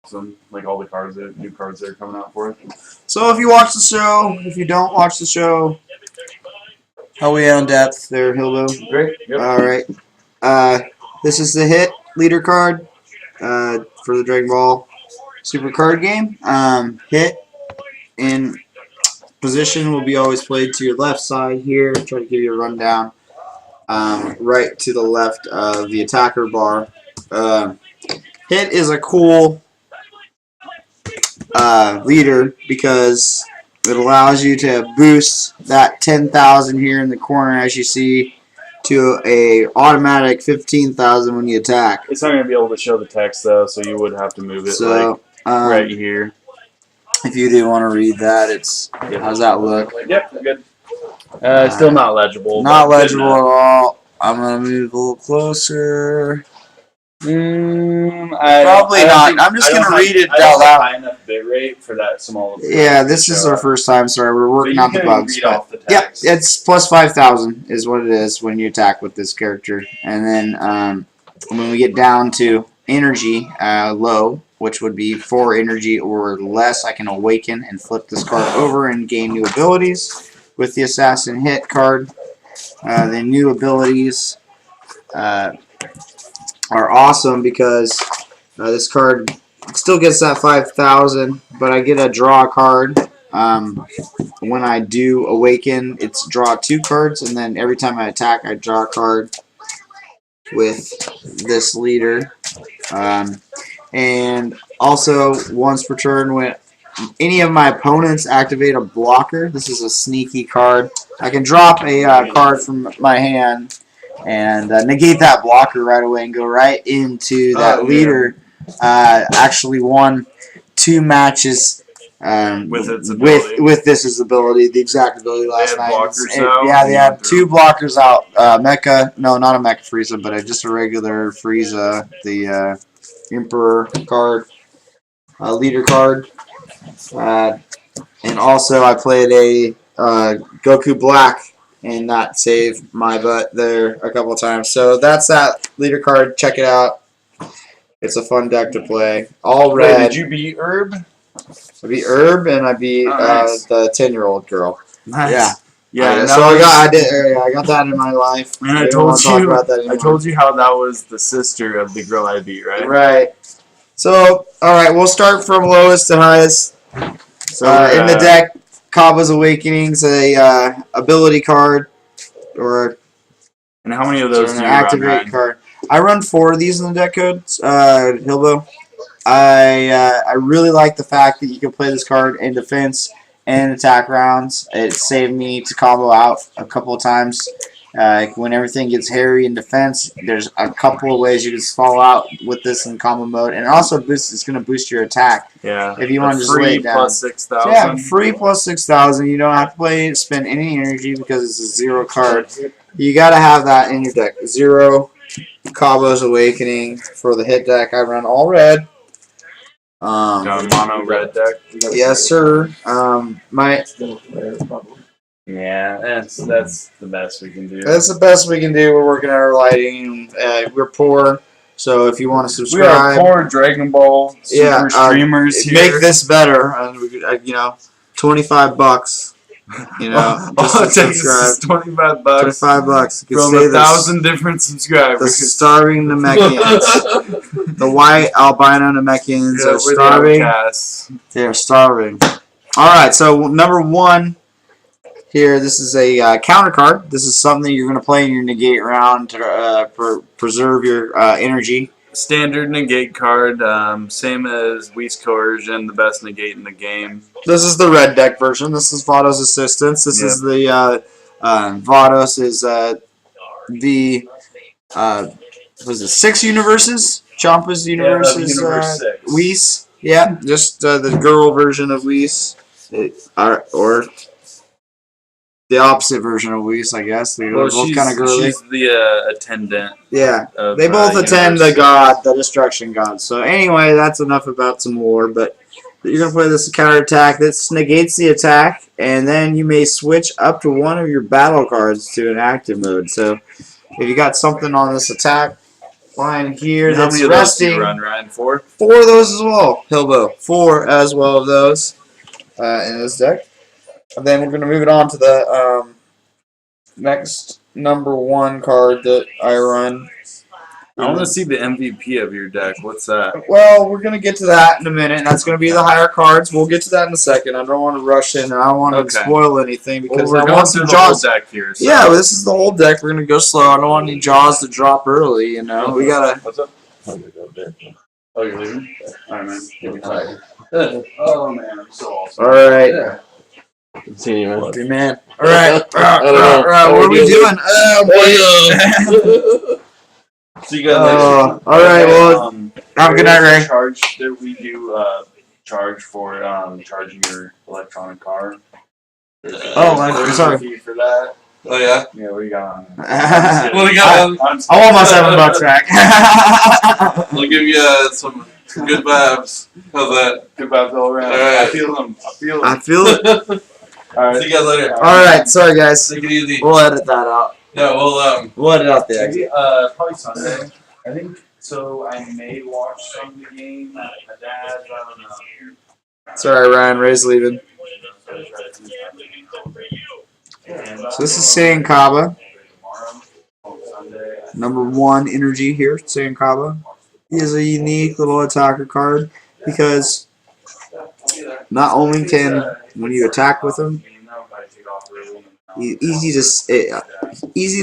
some like all the cards, new cards that are coming out for it. So if you watch the show, if you don't watch the show, how we on depth there, Hilbo? Great. Yep. All right. This is the hit leader card for the Dragon Ball Super card game. Hit in position will be always played to your left side here. Try to give you a rundown. Right to the left of the attacker bar. Hit is a cool leader because it allows you to boost that 10,000 here in the corner, as you see, to a automatic 15,000 when you attack. It's not going to be able to show the text though, so you would have to move it right here. If you do want to read that, it's how's that look? Yep, good. Still not legible. Not legible at all. I'm gonna move a little closer. Probably not. I'm just gonna read it out loud. High enough bit rate for that small. Yeah, this is our first time. Sorry, we're working out the bugs. Yep, it's plus 5,000 is what it is when you attack with this character, and then when we get down to energy low, which would be 4 energy or less, I can awaken and flip this card over and gain new abilities with the Assassin Hit card. The new abilities are awesome because this card still gets that 5,000, but I get a draw card. When I do awaken, it's draw 2 cards, and then every time I attack, I draw a card with this leader. And also, once per turn, when any of my opponents activate a blocker, this is a sneaky card. I can drop a card from my hand and negate that blocker right away and go right into that leader. Actually won 2 matches with this ability, the exact ability last night. Yeah, they had 2 blockers out. Mecha, no, not a Mecha Frieza, but just a regular Frieza, the Emperor card, leader card. And also I played a Goku Black, and that saved my butt there a couple of times. So that's that leader card. Check it out. It's a fun deck to play. All red. Wait, did you beat Herb? I beat Herb, and I beat the 10-year-old girl. Nice. Yeah. Yeah. So I got that in my life. And I told you how that was the sister of the girl I beat, right? Right. So, all right, we'll start from lowest to highest. So in the deck, Cabba's Awakening's a ability card, and how many of those do you activate card? I run 4 of these in the deck codes, Hilbo. I really like the fact that you can play this card in defense and attack rounds. It saved me to combo out a couple of times. When everything gets hairy in defense, there's a couple of ways you can fall out with this in combo mode, and also it's going to boost your attack. Yeah. If you want to just lay it down. Plus 6,000. Yeah, free plus 6,000. You don't have to spend any energy because it's a 0 card. You got to have that in your deck. 0 Cabba's Awakening for the hit deck. I run all red. Got a mono red deck. Yes, sir. Yeah, that's the best we can do. That's the best we can do. We're working on our lighting. We're poor, so if you want to subscribe, we are poor Dragon Ball Super streamers here. Make this better. $25. Just to subscribe. $25. $25. You from 1,000 different subscribers. The starving Namekians, the white albino Namekians are starving. They are starving. All right, so number 1. Here, this is a counter card. This is something you're going to play in your negate round to preserve your energy. Standard negate card, same as Whis Coercion, the best negate in the game. This is the red deck version. This is Vados Assistance. This is the Vados is was it 6 universes? Champa's universe is universe 6. Whis. Yeah, just the girl version of Whis, or the opposite version of Whis, I guess. They're both kind of girly. She's the attendant. Yeah, they both attend the god, the destruction god. So anyway, that's enough about some lore. But you're going to play this counter attack. This negates the attack, and then you may switch up to one of your battle cards to an active mode. So if you got something on this attack, Flying here. How That's many of those do resting. you run, Ryan? 4? 4 of those as well. Hilbo. 4 as well of those in this deck. And then we're going to move it on to the next number 1 card that I run. I want to see the MVP of your deck. What's that? Well, we're going to get to that in a minute. That's going to be the higher cards. We'll get to that in a second. I don't want to rush in. I don't want to spoil anything because we're I going want through some the whole jaws. deck here. So. Yeah, well, this is the whole deck. We're going to go slow. I don't want any jaws to drop early, you know. We got to... What's up? Oh, you're leaving? All right, man. Give me 5. Oh, man. I'm so awesome. All right. Yeah. See you, man. Love you, man. All right. What What are we doing? Oh, boy. See you guys later. All right. Well, have a good night, Ray. Charge that we do charge for charging your electronic car. Oh, sorry. Fee for that. Oh, yeah? Yeah, what do you got on? What do you got? I want my $7 back. I'll give you some good vibes. How's that? Good vibes all around. All right. I feel them. I feel it. All right. See you guys later. All right. Sorry, guys. Take it easy. We'll edit that out. Yeah, We'll edit out the exit. Maybe, probably Sunday. I think so. I may watch some of the game at my dad's. I don't know. Sorry, Ryan. Ray's leaving. So this is Sankaba. Number 1 energy here, Sankaba. He is a unique little attacker card because not only can, when you attack with him, easy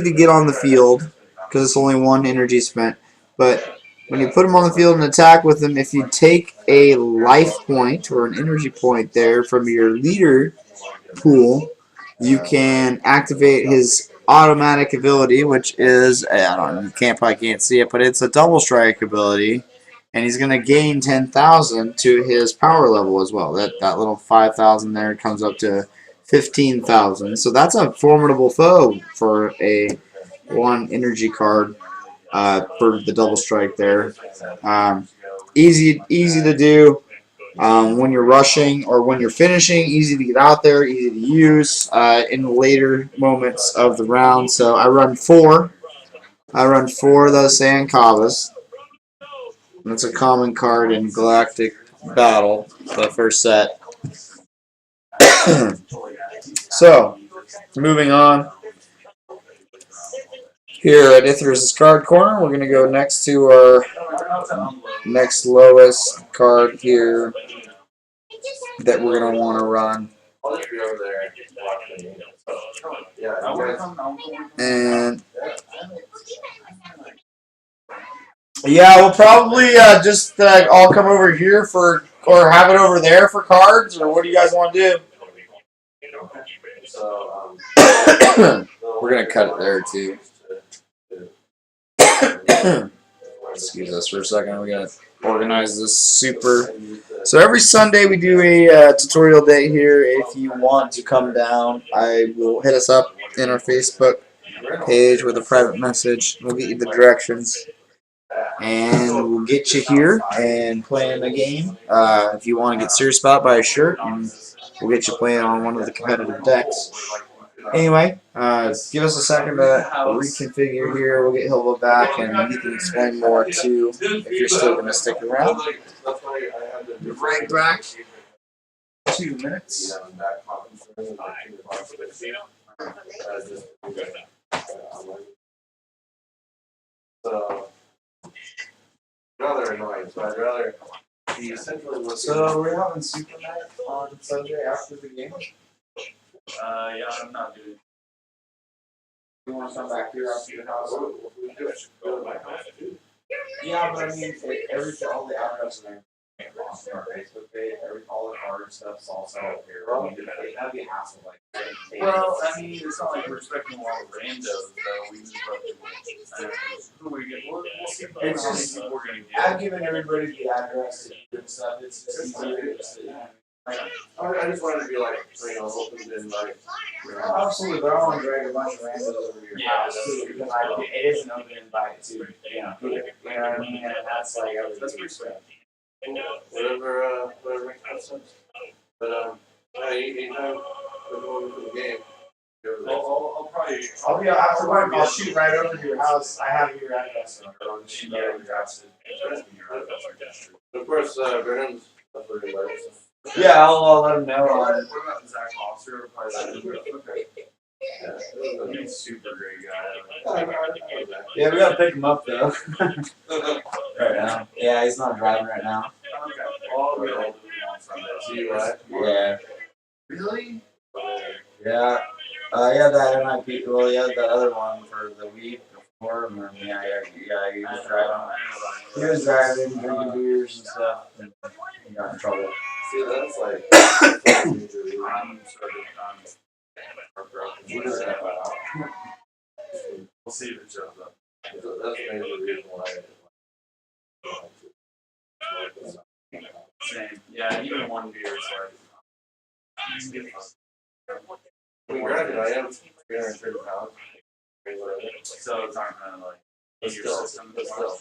to get on the field because it's only 1 energy spent. But when you put him on the field and attack with him, if you take a life point or an energy point there from your leader pool, you can activate his automatic ability, which is, I don't know, you probably can't see it, but it's a double strike ability, and he's going to gain 10,000 to his power level as well. That little 5,000 there comes up to 15,000. So that's a formidable foe for a 1 energy card for the double strike there. Easy to do. When you're rushing or when you're finishing, easy to get out there, easy to use in the later moments of the round. So I run 4. I run 4 of those Sankabas. That's a common card in Galactic Battle, the first set. So, moving on. Here at Ethiris' card corner, we're going to go next to our next lowest card here that we're going to want to run. And yeah, we'll probably just all come over here for, or have it over there for cards, or what do you guys want to do? We're going to cut it there too. Excuse us for a second. We got to organize this super. So every Sunday we do a tutorial day here. If you want to come down, I will hit us up in our Facebook page with a private message. We'll get you the directions, and we'll get you here and playing the game. If you want to get serious about it, buy a shirt, and we'll get you playing on one of the competitive decks. Anyway, give us a second to reconfigure here. We'll get Hilva back, and he can explain more too if you're still going to stick around. Right back. 2 minutes. So, rather annoying, so I'd rather be essentially listening. So we're having Super Night on Sunday after the game. Yeah, I'm not doing it. You want to come back here after your house? We do it. Go to my house too. Yeah, but I mean, all the addresses are on our Facebook page. All the card stuff's also up here. That'd be a hassle. Well, I mean, it's not like we're expecting a lot of randos, though. We just love to who we get. We'll see It's just- what we're going to I've get. given everybody the address and stuff. It's easier. I just wanted to be like, open and like. Absolutely, but I don't want to drag a bunch of randos over to your Yeah, house too, because it is an open invite too. Yeah, you know what I mean? And that's like That's pretty sweet. Whatever makes sense. But, anytime we're going to the game, I'll probably. I'll be after work. I'll shoot right over to your house. I have your address. I'll just shoot over your house. Of course, Brandon's that's where he lives. Yeah, I'll let him know. What about Zach Foster? Okay. He's a super great guy. Yeah, we gotta pick him up though. Right now. Yeah, he's not driving right now. Okay. I'll get hold of him on Sunday. See you, right? Yeah. Really? Yeah. Yeah, that NIP. Well, yeah, the other one for the week before. And then, yeah, he was driving. He was driving, drinking beers and stuff, and he got in trouble. See, that's like. I'm we'll see if it shows up. That's maybe the reason why. Same. Yeah, even one beer is like. Granted, I am 330 pounds. So it's not gonna like. But still.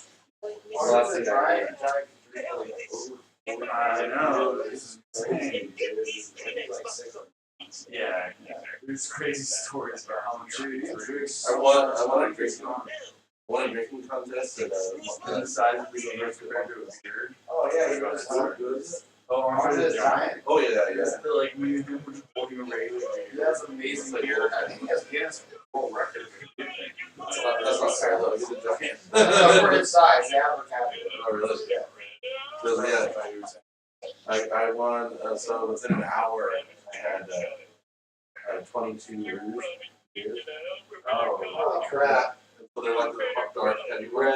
I know. This is insane. Yeah. There's crazy stories about how much it is. I won a drinking contest at The size of the beer compared to a beer. Oh yeah, we got to Oh, aren't they giant? Oh yeah. Like we were holding a regular beer. That's amazing beer. I think he has Guinness World Record. That's not fair though. He's a giant. For his size, they have a category. Oh really? So yeah, I won. So within an hour, I had 22 beers. Oh, Holy crap. So they're like the dark categories.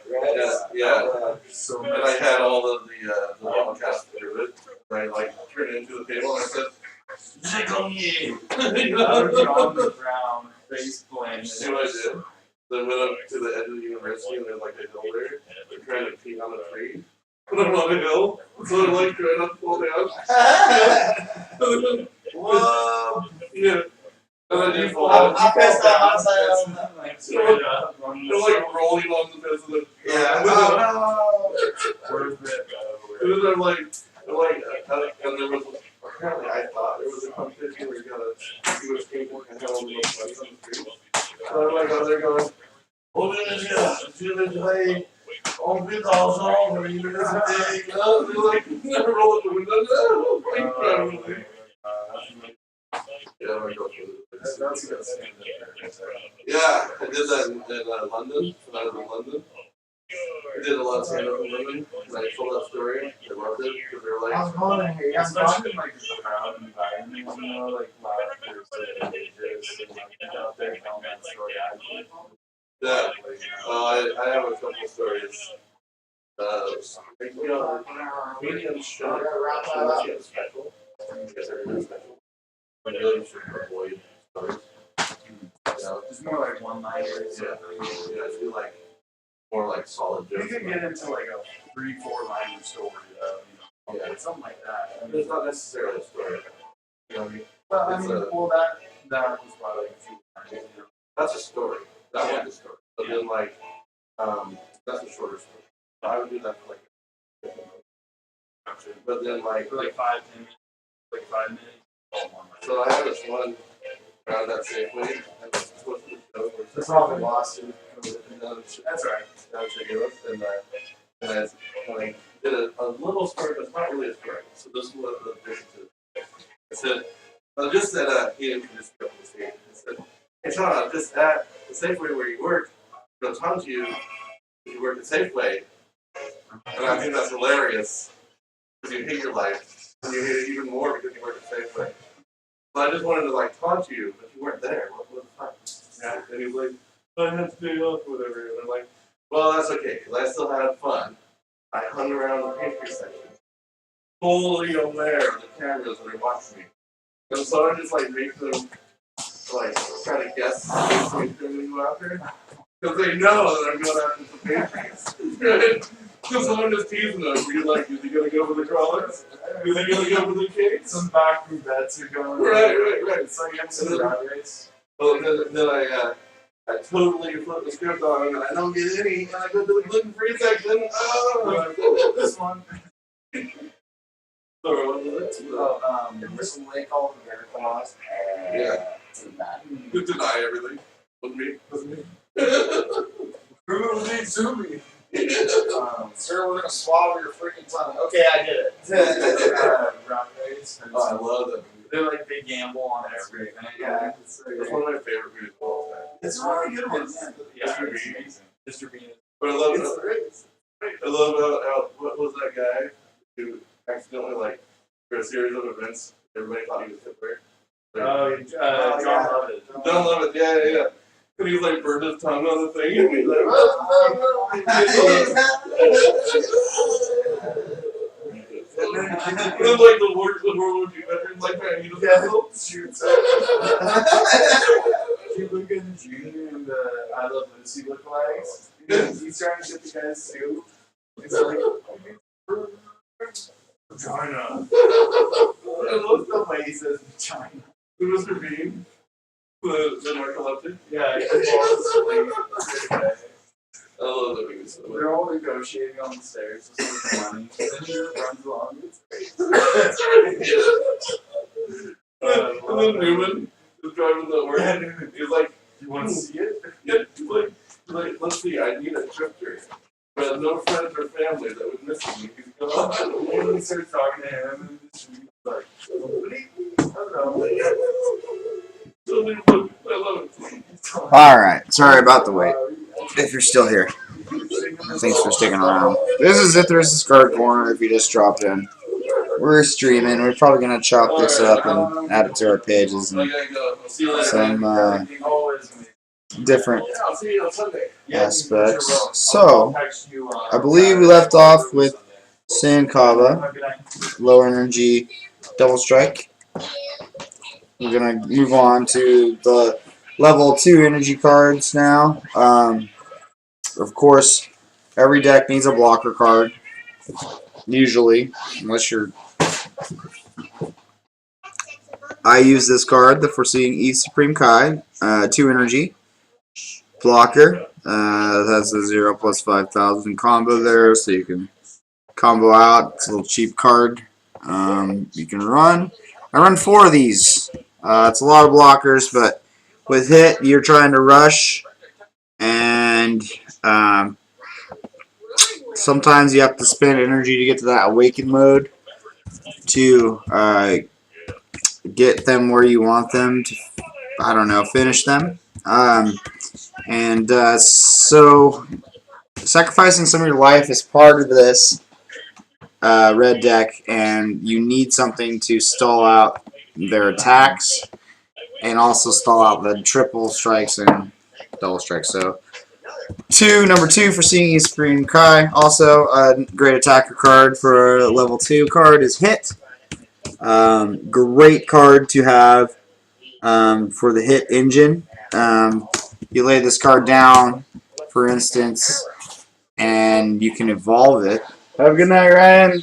Reds. Yeah. So And I had all of the podcast through it. I like turned it into the table and I said, "Tickle me." I was on the ground, face planted. See what I did? So I went up to the edge of the university and there's like a hill there. They're trying to pee on a tree. And I'm on a hill, so I'm like trying not to fall down. Whoa. Yeah. And then you fall. I pissed off outside on that. They're like rolling on the fence of the. Yeah. Worth it. And then I'm like, and there was, apparently I thought there was a competition where you gotta see which people can have all the most fights on the street. So I'm like out there going, oh, today, on 2000, or even this day, they're like, never roll up the window, no, yeah, I'm go through it. That's good. Yeah, I did that in London, when I was in London. I did a lot of stand-up in London, and I told that story. They loved it, because they were like, How's it going in here? Especially in like the crowd environment, you know, like laughter, so contagious, and like out there telling that story. yeah, I have a couple stories. You know, mediums should get special, because they're really special. But really should avoid stories. You know, It's more like one-liners. yeah, I feel like more like solid You jokes. could get into like a 3-4 liner story, though. You know, Yeah. something like that. It's not necessarily a story. You know what I mean? Well, I It's mean, a- well, that was probably like 2 lines, you know. That's a story. That one's a story. But then like, that's a shorter story. So I would do that for like. But then like, For like 5 minutes. Oh, one line. so I had this one around that Safeway, and it's supposed to show. That's probably lost you. That's right. Down to Europe, and I did a little story, but it's not really a story. So this is what the difference is. I said, just that he introduced me up to the stage. I said, hey Sean, just at the Safeway where you work, I'm talking to you, you work at Safeway, and I think that's hilarious because you hate your life, and you hate it even more because you work at Safeway. So I just wanted to like taunt you, but you weren't there. What was the fun? Yeah. And he's like, I had to do off whatever. And I'm like, well, that's okay, because I still had fun. I hung around the pastry section, fully aware of the cameras that are watching me. And so I just like make them like try to guess which pastry I'm going to go after. Because they know that I'm going after some pastries. Right? Because someone just teasing them. You're like, is he going to go for the crawlers? Is he going to go for the cakes? Some backroom bets are going. Right. It's like MC Rat Race. Well, then I totally flip the script on him, and I don't get any, and I go to the gluten-free section. Oh, This one. Sorry, what was it? There's some lake called American Lost. Yeah. You deny everything. With me. Prove me to me. Sir, we're gonna swallow your freaking tongue. Okay, I did it. Round race. Oh, I love that movie. They're like, they gamble on everything. Yeah. It's one of my favorite movies of all time. It's a really good one. Yeah, Mr. it's Bean. amazing. Mr. Bean. But I love It's great. I love how what was that guy who accidentally like for a series of events everybody thought he was Hitler. Like, John Lovett. Don't love it, yeah. And he like burned his tongue on the thing and he's like and then like the World War II veterans like man, he just Shoots. Cuba Gooding Jr. and I Love Lucy lookalikes. He's trying to get the guy's suit. He's like, China. I love the way he says China. Mr. Bean, the narcoleptic. Yeah, he falls asleep. I love that movie so much. They're all negotiating on the stairs to save money. Then he runs along. It's great. And then Newman is driving the work. He's like, You want to see it? yeah, he's like, let's see, I need a drifter. But I have no friends or family that would miss me. He's gone. And then he starts talking to him, and he's like, I don't know. I love it. Alright, sorry about the wait. If you're still here. Thanks for sticking around. This is Ethiris' card corner if you just dropped in. We're streaming. We're probably going to chop this up and add it to our pages I and gotta go. I'll see you later. some different Yeah, I'll see you on Sunday. aspects. So, I believe we left off with Sankava, low energy, double strike. We're going to move on to the level 2 energy cards now. Of course, every deck needs a blocker card, usually, unless you're... I use this card, the Foreseeing Eve Supreme Kai, 2 energy, blocker, has the 0 plus 5,000 combo there, so you can combo out. It's a little cheap card you can run. I run 4 of these. It's a lot of blockers, but with hit, you're trying to rush, and sometimes you have to spend energy to get to that awaken mode to get them where you want them to, I don't know, finish them. So sacrificing some of your life is part of this red deck, and you need something to stall out their attacks and also stall out the triple strikes and double strikes. So number 2 for Seeing Eve Supreme Kai. Also a great attacker card for a level 2 card is Hit. Great card to have for the Hit engine. You lay this card down, for instance, and you can evolve it. Have a good night, Ryan.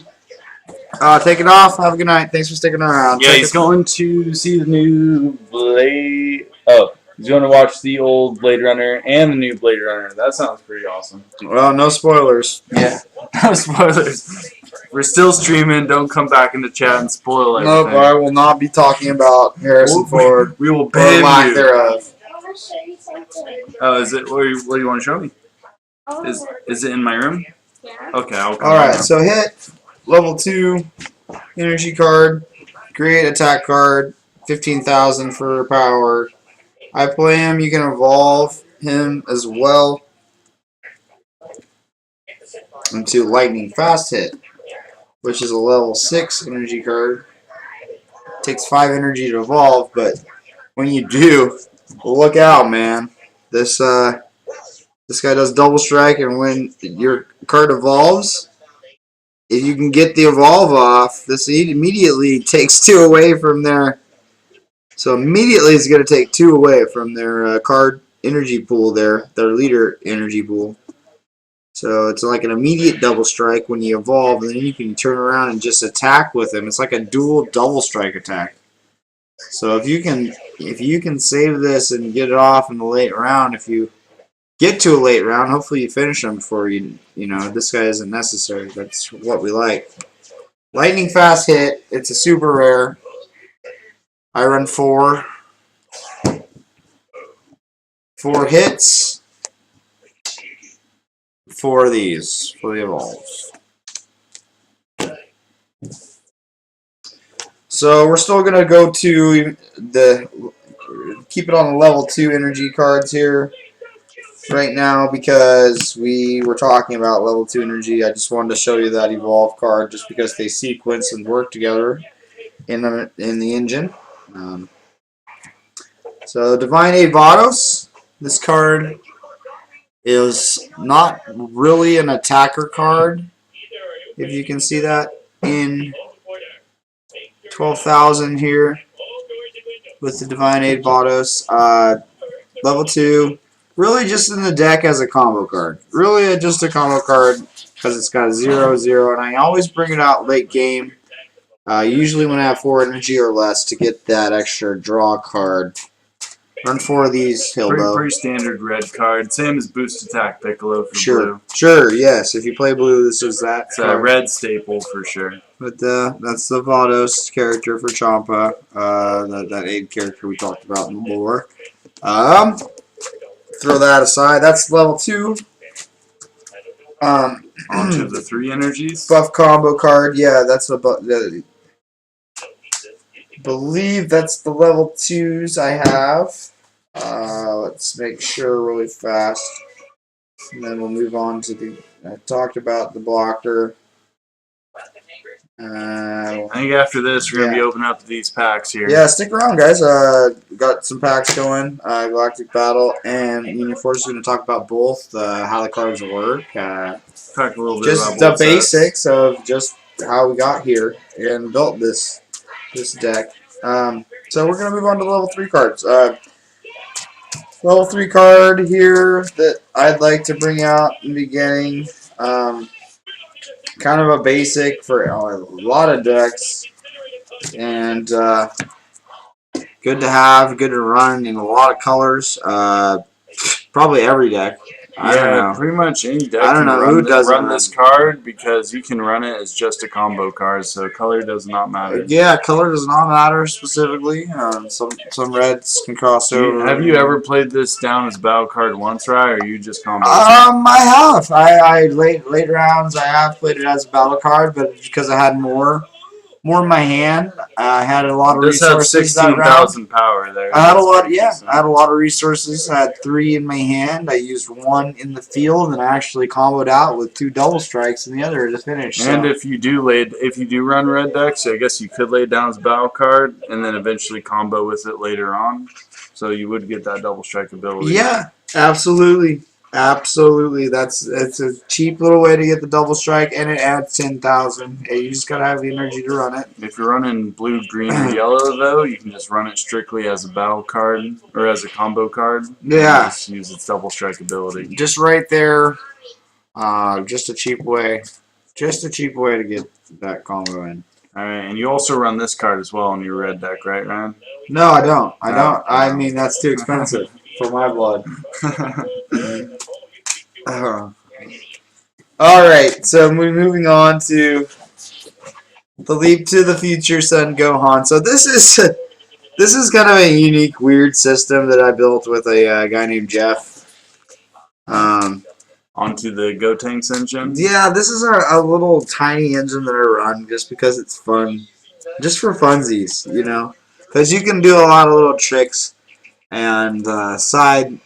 Take it off. Have a good night. Thanks for sticking around. Yeah, he's going to see the new Blade. Oh, he's going to watch the old Blade Runner and the new Blade Runner. That sounds pretty awesome. Well, no spoilers. Yeah, no spoilers. We're still streaming. Don't come back in the chat and spoil everything. Nope, I will not be talking about Harrison Ford We will or ban lack you. thereof. I want to show you something. Oh, is it? What do you want to show me? Oh, Is it in my room? yeah. Okay, I'll come Alright, down. so Hit, level 2, energy card, great attack card, 15,000 for power. I play him, you can evolve him as well into Lightning Fast Hit, which is a level 6 energy card. Takes 5 energy to evolve, but when you do, look out, man. This guy does double strike, and when your card evolves, if you can get the evolve off, this immediately takes 2 away from their... So immediately it's going to take 2 away from their card energy pool there, their leader energy pool. So it's like an immediate double strike when you evolve, and then you can turn around and just attack with him. It's like a dual double strike attack. So if you can save this and get it off in the late round, if you get to a late round, hopefully you finish him before you know, this guy isn't necessary. That's what we like. Lightning Fast Hit, it's a super rare. I run 4. for hits for these, for the evolves. So we're still going to go to keep it on the level 2 energy cards here right now because we were talking about level 2 energy. I just wanted to show you that evolve card just because they sequence and work together in the engine. So Divine Aid Vados, this card is not really an attacker card, if you can see that in 12,000 here with the Divine Aid Vados. Level 2, really just in the deck as a combo card. Really just a combo card because it's got 0/0, and I always bring it out late game, usually when I have 4 energy or less to get that extra draw card. Run 4 of these, Hilbo. Pretty standard red card. Same as Boost Attack Piccolo for blue. Sure, yes. If you play blue, this is that It's a card. red staple for sure. But that's the Vados character for Champa. That aid character we talked about in the lore. Throw that aside. That's level 2. Onto the 3 energies. Buff combo card. Yeah, that's the believe that's the level 2s I have. Let's make sure really fast. And then we'll move on to the... I talked about the blocker. I think after this, we're going to be opening up these packs here. Yeah, stick around, guys. Got some packs going. Galactic Battle and Union Force is going to talk about both, how the cards work. Talk a little bit Just about the both basics of just how we got here and built this deck. So we're going to move on to level 3 cards. Level 3 card here that I'd like to bring out in the beginning. Kind of a basic for a lot of decks. And good to have, good to run in a lot of colors. Probably every deck. I don't know. Pretty much any deck. I don't know can who doesn't run this card because you can run it as just a combo card, so color does not matter. Yeah, color does not matter specifically. Some reds can cross over. Have you ever played this down as battle card once, right? Or you just combo? I have. I late rounds. I have played it as a battle card, but because I had more in my hand, I had a lot of resources that round. 16,000 power there. I had a lot. Yeah, I had a lot of resources. I had 3 in my hand. I used 1 in the field, and I actually comboed out with 2 double strikes in the other to finish. And if you do run red decks, I guess you could lay it down as a battle card, and then eventually combo with it later on. So you would get that double strike ability. Yeah, absolutely. Absolutely, it's a cheap little way to get the double strike, and it adds 10,000. Hey, you just gotta have the energy to run it. If you're running blue, green, or yellow, though, you can just run it strictly as a battle card or as a combo card. Yeah, just use its double strike ability. Just right there. Just a cheap way. Just a cheap way to get that combo in. All right, and you also run this card as well on your red deck, right, Ryan? No, I don't. I don't. I mean, that's too expensive for my blood. Alright, so we're moving on to the Leap to the Future Son Gohan. So this is kind of a unique, weird system that I built with a guy named Jeff. Onto the Gotenks engine? Yeah, this is a little tiny engine that I run just because it's fun. Just for funsies, you know. Because you can do a lot of little tricks and side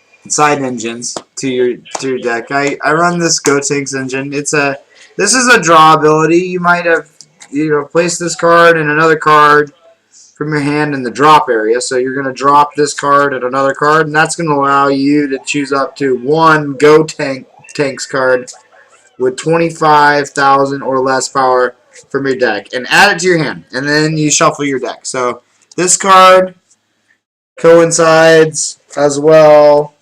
engines to your deck. I run this Gotenks engine. This is a draw ability. You might have placed this card and another card from your hand in the drop area. So you're going to drop this card and another card, and that's going to allow you to choose up to 1 Gotenks card with 25,000 or less power from your deck and add it to your hand, and then you shuffle your deck. So this card coincides as well.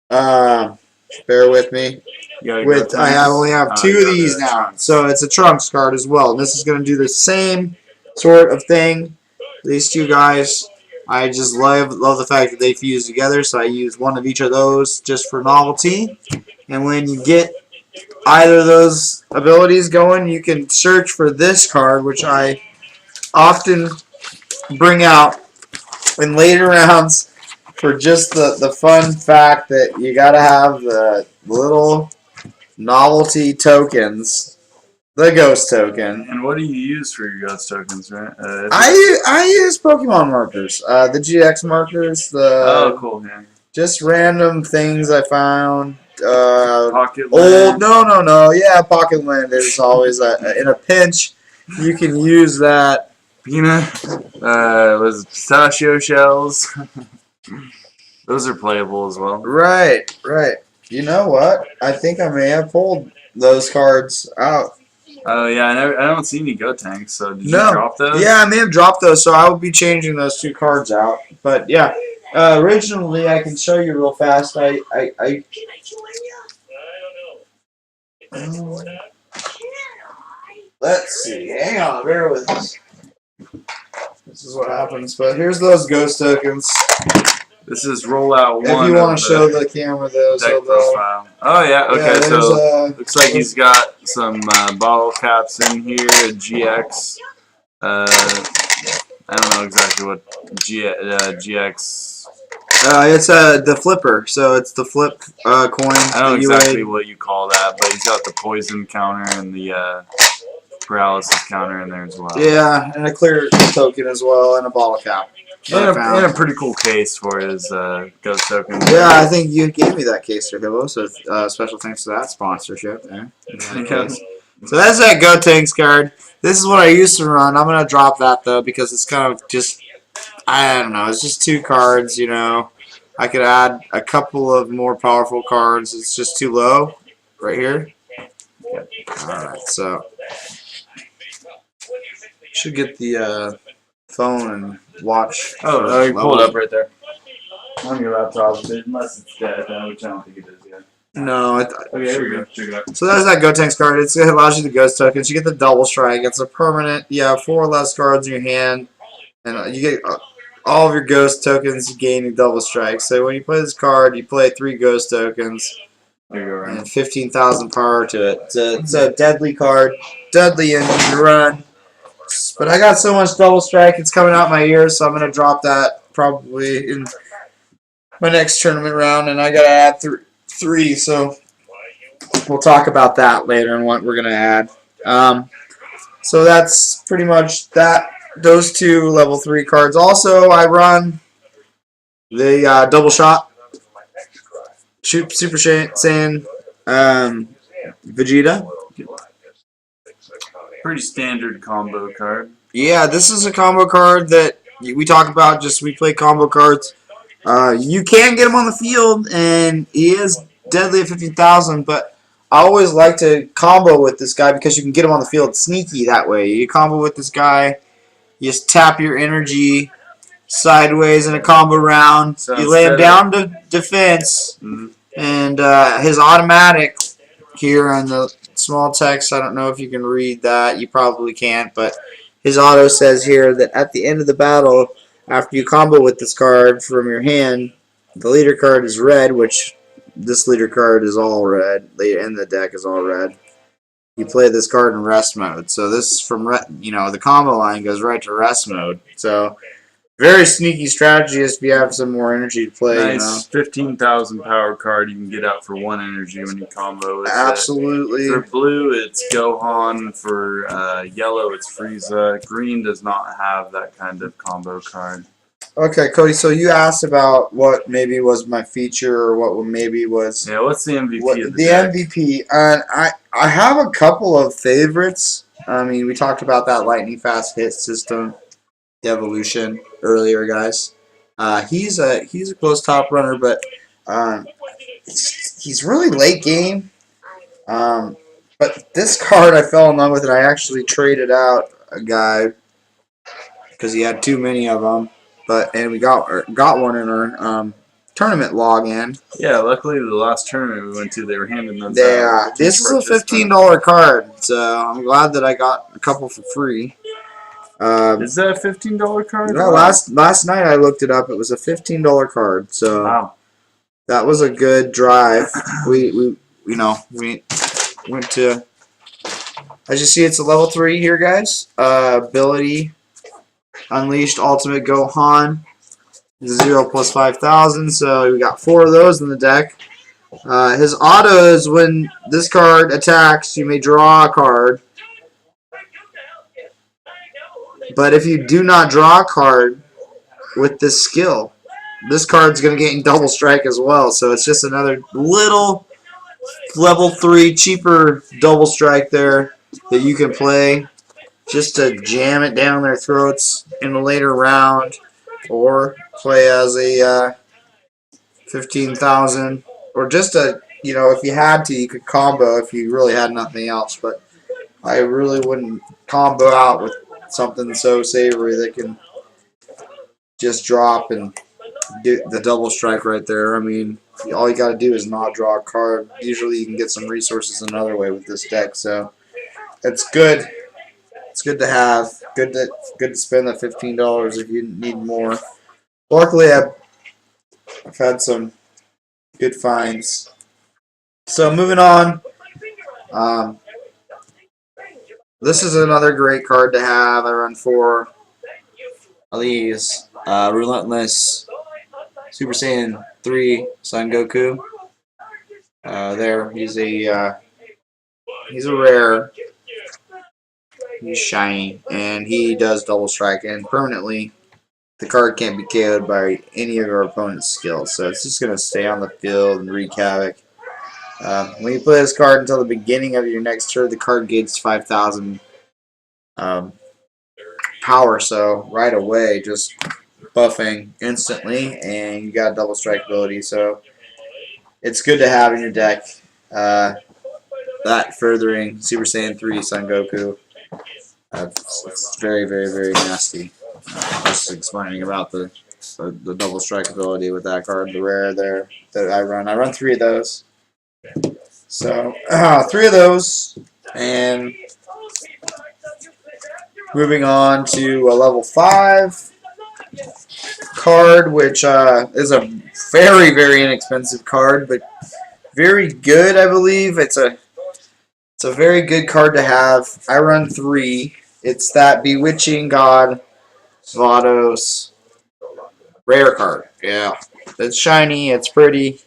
Bear with me. I only have 2 of these now, so it's a Trunks card as well. And this is going to do the same sort of thing. These 2 guys, I just love the fact that they fuse together. So I use 1 of each of those just for novelty. And when you get either of those abilities going, you can search for this card, which I often bring out in later rounds for just the fun fact that you gotta have the little novelty tokens, the ghost token. And what do you use for your ghost tokens, right? I use Pokemon markers, the GX markers, Oh, the cool, yeah. just random things I found. Pocket Old, land. no, yeah, Pocket Land is always in a pinch. You can use that. Peanut. Was it pistachio shells? Those are playable as well. Right. You know what? I think I may have pulled those cards out. Oh yeah, I don't see any Go Tanks. So did you No. drop those? Yeah, I may have dropped those, so I will be changing those 2 cards out. But yeah, originally I can show you real fast. Let's see. Hang on, bear with us. This is what happens. But here's those ghost tokens. This is rollout If one. you want to show the camera those, deck profile. Oh yeah, okay. yeah, So looks like he's got some bottle caps in here. A GX. I don't know exactly what GX. it's the flipper, so it's the flip coin. I don't know the exactly UA. what you call that, but he's got the poison counter and the paralysis counter in there as well. Yeah, and a clear token as well, and a bottle cap. And a pretty cool case for his ghost token. Yeah, I think you gave me that case, Hibbo, so special thanks to that sponsorship there. So that's that Go Tanks card. This is what I used to run. I'm going to drop that, though, because it's kind of just, I don't know, it's just 2 cards, you know. I could add a couple of more powerful cards. It's just too low right here. Alright, so should get the phone and watch. Oh, you pull it up right there. On your laptop, unless it's dead, which I don't think it is yet. No, Okay, here we go. Check it out. so there's that Go Tanks card. It allows you the ghost tokens. You get the double strike. It's a permanent. You have 4 less cards in your hand, and you get all of your ghost tokens gaining double strike. So when you play this card, you play 3 ghost tokens There you go, Ryan. and 15,000 power to it. It's a deadly card, deadly in your run. But I got so much double strike, it's coming out my ears, so I'm gonna drop that probably in my next tournament round, and I gotta add 3. So we'll talk about that later and what we're gonna add. So that's pretty much that. Those 2 level 3 cards. Also, I run the double shot, Super Saiyan, Vegeta. Pretty standard combo card. Yeah, this is a combo card that we talk about. Just we play combo cards. You can get him on the field, and he is deadly at 15,000. But I always like to combo with this guy because you can get him on the field sneaky that way. You combo with this guy, you just tap your energy sideways in a combo round. So you lay him down to defense, and his automatic here on the small text, I don't know if you can read that. You probably can't, but his auto says here that at the end of the battle, after you combo with this card from your hand, the leader card is red, which this leader card is all red, and the deck is all red. You play this card in rest mode. So this from the combo line goes right to rest mode. So very sneaky strategy if you have some more energy to play. Nice 15,000 power card you can get out for 1 energy when you combo. Absolutely. For blue, it's Gohan. For yellow, it's Frieza. Green does not have that kind of combo card. Okay, Cody, so you asked about what maybe was my feature or what maybe was... Yeah, what's the MVP of the The deck? MVP, and I have a couple of favorites. I mean, we talked about that lightning fast hit system, the evolution earlier, guys. He's a close top runner, but he's really late game. But this card I fell in love with, and I actually traded out a guy because he had too many of them. And we got one in our tournament login. Yeah, luckily the last tournament we went to, they were handing those Yeah, out. this is a $15 card, so I'm glad that I got a couple for free. Is that a $15 card? No, last night I looked it up. It was a $15 card, so Wow. that was a good drive. We went to. As you see, it's a level 3 here, guys. Ability Unleashed Ultimate Gohan. 0 plus 5,000. So we got 4 of those in the deck. His auto is when this card attacks, you may draw a card. But if you do not draw a card with this skill, this card's going to gain double strike as well. So it's just another little level 3 cheaper double strike there that you can play just to jam it down their throats in a later round, or play as a 15,000, or just a, you know, if you had to, you could combo if you really had nothing else. But I really wouldn't combo out with something so savory that can just drop and do the double strike right there. I mean, all you got to do is not draw a card. Usually you can get some resources another way with this deck, so it's good. It's good to have. Good to spend the $15 if you need more. Luckily, I've had some good finds. So moving on. This is another great card to have. I run 4 of these. Relentless Super Saiyan 3 Son Goku. There, he's a rare. He's shiny, and he does double strike, and permanently the card can't be KO'd by any of our opponent's skills, so it's just going to stay on the field and wreak havoc. When you play this card until the beginning of your next turn, the card gains 5,000 power, so right away, just buffing instantly, and you got a double strike ability, so it's good to have in your deck. That furthering Super Saiyan 3 Son Goku. It's very, very, very nasty. Just explaining about the double strike ability with that card, the rare there that I run. I run 3 of those. So 3 of those, and moving on to a level 5 card, which is a very, very inexpensive card, but very good, I believe. It's a very good card to have. I run 3. It's that Bewitching God Vados rare card. Yeah, it's shiny. It's pretty.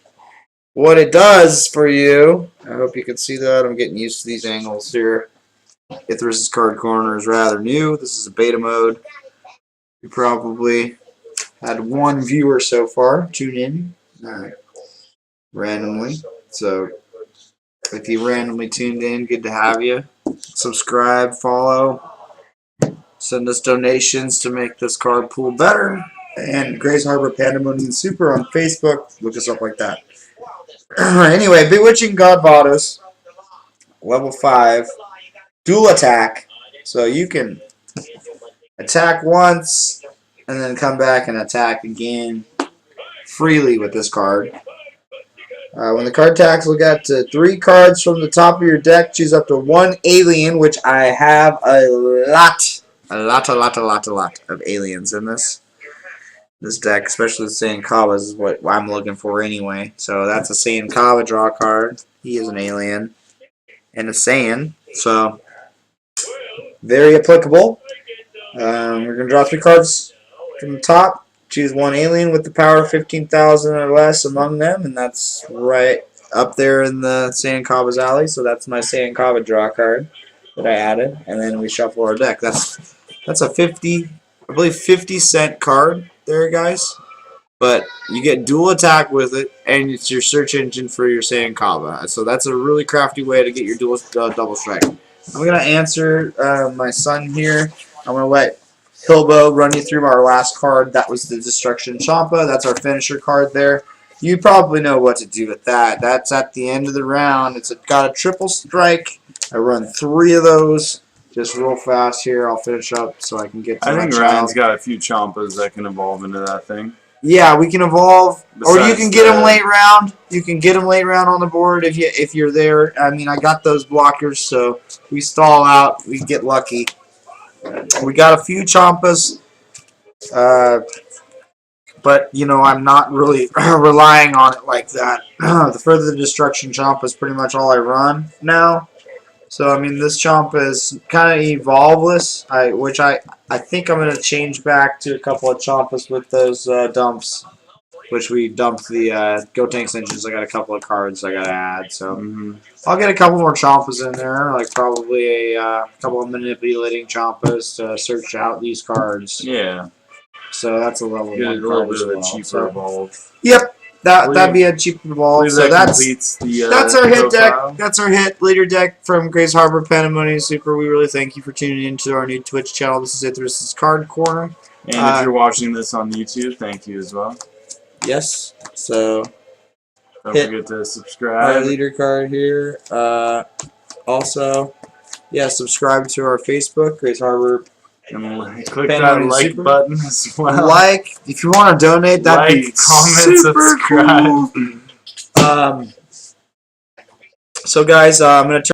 What it does for you, I hope you can see that. I'm getting used to these angles here. Ethiris' card corner is rather new. This is a beta mode. We probably had 1 viewer so far tune in randomly. So if you randomly tuned in, good to have you. Subscribe, follow, send us donations to make this card pool better. And Grace Harbor Pandemonium Super on Facebook. Look us up like that. Anyway, Bewitching God Vados, level 5, dual attack. So you can attack once and then come back and attack again freely with this card. When the card attacks, look at 3 cards from the top of your deck. Choose up to 1 alien, which I have a lot of aliens in this deck, especially the Saiyan Kaba is what I'm looking for anyway. So that's a Saiyan Kaba draw card. He is an alien and a Saiyan, so very applicable. We're going to draw 3 cards from the top. Choose 1 alien with the power of 15,000 or less among them, and that's right up there in the Saiyan Kaba's alley. So that's my Saiyan Kaba draw card that I added, and then we shuffle our deck. That's a 50-cent card there, guys. But you get dual attack with it, and it's your search engine for your Saiyan Kaba. So that's a really crafty way to get your dual double strike. I'm gonna answer my son here. I'm gonna let Hilbo run you through our last card. That was the Destruction Champa. That's our finisher card there. You probably know what to do with that. That's at the end of the round. It's got a triple strike. I run 3 of those. Just real fast here. I'll finish up so I can get to I my think child. Ryan's got a few Champas that can evolve into that thing. Yeah, we can evolve, or you Besides can get them the- late round. You can get them late round on the board if you're there. I mean, I got those blockers, so we stall out. We get lucky. We got a few Champas, but you know I'm not really relying on it like that. The Further Destruction Champa is pretty much all I run now. So I mean, this chomp is kind of evolveless, which I think I'm gonna change back to a couple of chompas with those dumps, which we dumped the Go Tank extensions. I got a couple of cards I gotta add, so I'll get a couple more chompas in there, like probably a couple of manipulating chompas to search out these cards. Yeah. So that's a level Get a 1 little card bit as of a well. cheaper So, evolve. yep, that'd be a cheap evolve. Believe So that that's completes the that's our hit profile. deck. That's our hit leader deck from Grace Harbor Pandemonium Super. We really thank you for tuning into our new Twitch channel. This is Ethiris' Card Corner. And if you're watching this on YouTube, thank you as well. Yes. So Don't hit forget to our subscribe. leader card here. Also, yeah, subscribe to our Facebook, Grace Harbor. And click that Pandemonium like Super. button as well. Like if you want to donate, that'd be Like, comment, super subscribe. cool. So guys, I'm gonna turn